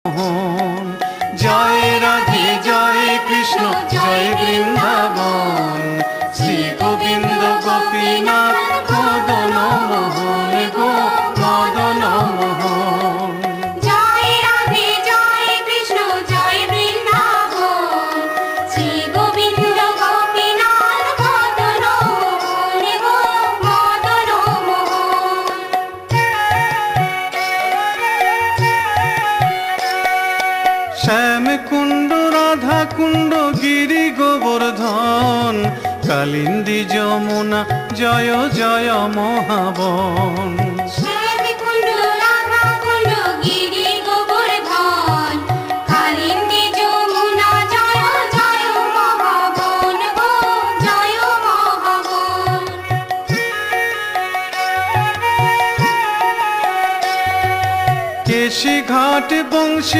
মোহন। জয় রাধে জয় কৃষ্ণ জয় বৃন্দাবন, শ্রী গোবিন্দ গোপীনাথ মদন মোহন গো মদন মোহন। জয় রাধে জয় কৃষ্ণ জয় বৃন্দাবন, শ্রী গোবিন্দ গোপীনাথ মদন মোহন গো মদন মোহন। শ্যাম কুণ্ড রাধা কুণ্ড গিরি গোবর্ধন, কালিন্দী যমুনা জয় জয় মহাবন। শ্যামকুণ্ড রাধাকুণ্ড গিরি গোবর্ধন, কালিন্দী যমুনা জয় জয় মহাবন গো জয় মহাবন। কেশি ঘাট বংশী